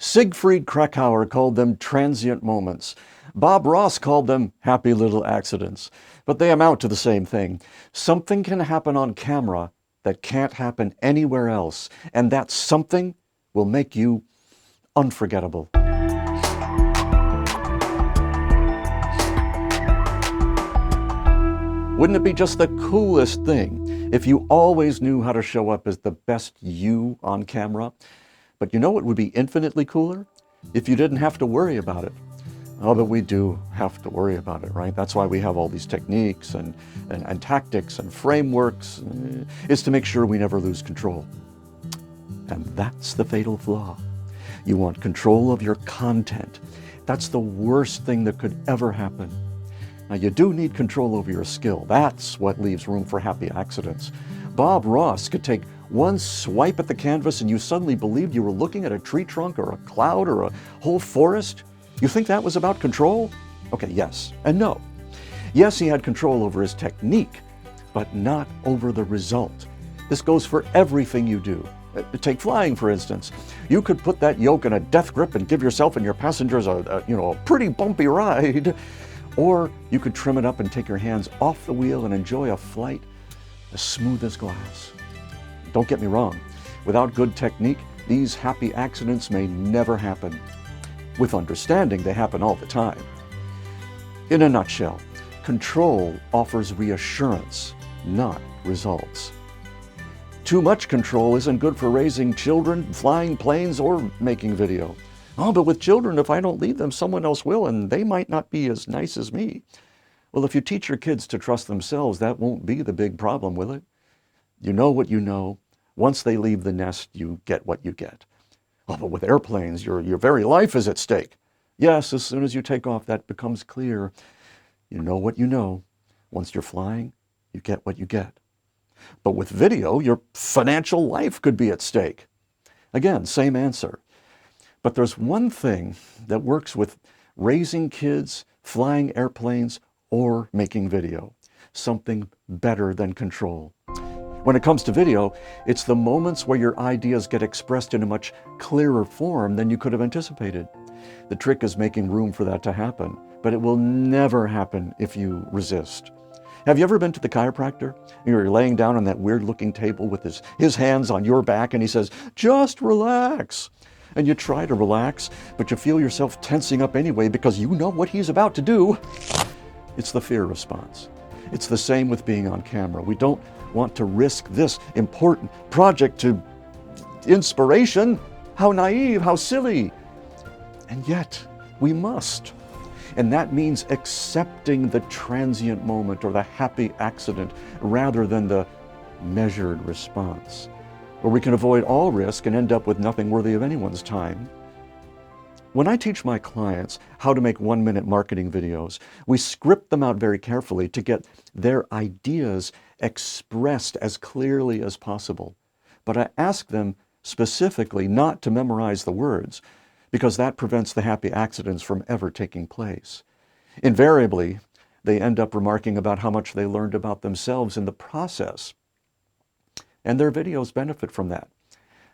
Siegfried Kracauer called them transient moments. Bob Ross called them happy little accidents. But they amount to the same thing. Something can happen on camera that can't happen anywhere else, and that something will make you unforgettable. Wouldn't it be just the coolest thing if you always knew how to show up as the best you on camera? But you know what would be infinitely cooler? If you didn't have to worry about it. Oh, but we do have to worry about it, right? That's why we have all these techniques and tactics and frameworks, is to make sure we never lose control. And that's the fatal flaw. You want control of your content. That's the worst thing that could ever happen. Now, you do need control over your skill. That's what leaves room for happy accidents. Bob Ross could take one swipe at the canvas and you suddenly believed you were looking at a tree trunk or a cloud or a whole forest. You think that was about control? Okay, yes and no. Yes, he had control over his technique, but not over the result. This goes for everything you do. Take flying, for instance. You could put that yoke in a death grip and give yourself and your passengers a pretty bumpy ride. Or you could trim it up and take your hands off the wheel and enjoy a flight as smooth as glass. Don't get me wrong. Without good technique, these happy accidents may never happen. With understanding, they happen all the time. In a nutshell, control offers reassurance, not results. Too much control isn't good for raising children, flying planes, or making video. Oh, but with children, if I don't lead them, someone else will, and they might not be as nice as me. Well, if you teach your kids to trust themselves, that won't be the big problem, will it? You know what you know. Once they leave the nest, you get what you get. Oh, but with airplanes, your very life is at stake. Yes, as soon as you take off, that becomes clear. You know what you know. Once you're flying, you get what you get. But with video, your financial life could be at stake. Again, same answer. But there's one thing that works with raising kids, flying airplanes, or making video. Something better than control. When it comes to video, it's the moments where your ideas get expressed in a much clearer form than you could have anticipated. The trick is making room for that to happen, but it will never happen if you resist. Have you ever been to the chiropractor? You're laying down on that weird-looking table with his hands on your back, and he says, "Just relax." And you try to relax, but you feel yourself tensing up anyway because you know what he's about to do. It's the fear response. It's the same with being on camera. We don't want to risk this important project to inspiration. How naive, how silly. And yet, we must. And that means accepting the transient moment or the happy accident rather than the measured response, where we can avoid all risk and end up with nothing worthy of anyone's time. When I teach my clients how to make 1-minute marketing videos, we script them out very carefully to get their ideas expressed as clearly as possible. But I ask them specifically not to memorize the words, because that prevents the happy accidents from ever taking place. Invariably, they end up remarking about how much they learned about themselves in the process. And their videos benefit from that,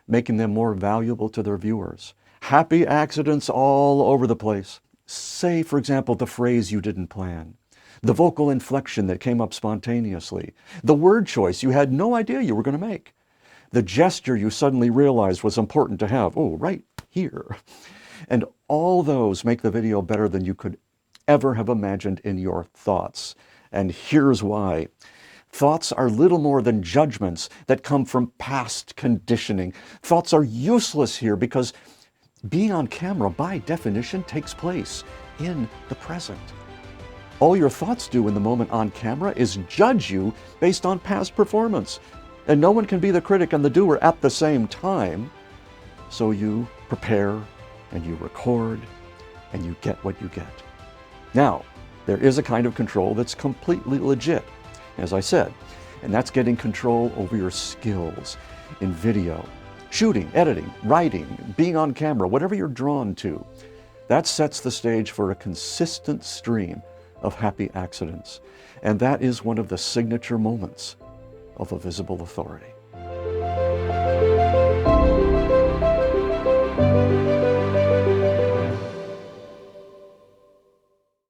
making them more valuable to their viewers. Happy accidents all over the place. Say, for example, the phrase you didn't plan, the vocal inflection that came up spontaneously, the word choice you had no idea you were going to make, the gesture you suddenly realized was important to have, oh, right here. And all those make the video better than you could ever have imagined in your thoughts. And here's why. Thoughts are little more than judgments that come from past conditioning. Thoughts are useless here because being on camera, by definition, takes place in the present. All your thoughts do in the moment on camera is judge you based on past performance. And no one can be the critic and the doer at the same time. So you prepare and you record and you get what you get. Now, there is a kind of control that's completely legit, as I said, and that's getting control over your skills in video. Shooting, editing, writing, being on camera, whatever you're drawn to. That sets the stage for a consistent stream of happy accidents. And that is one of the signature moments of a visible authority.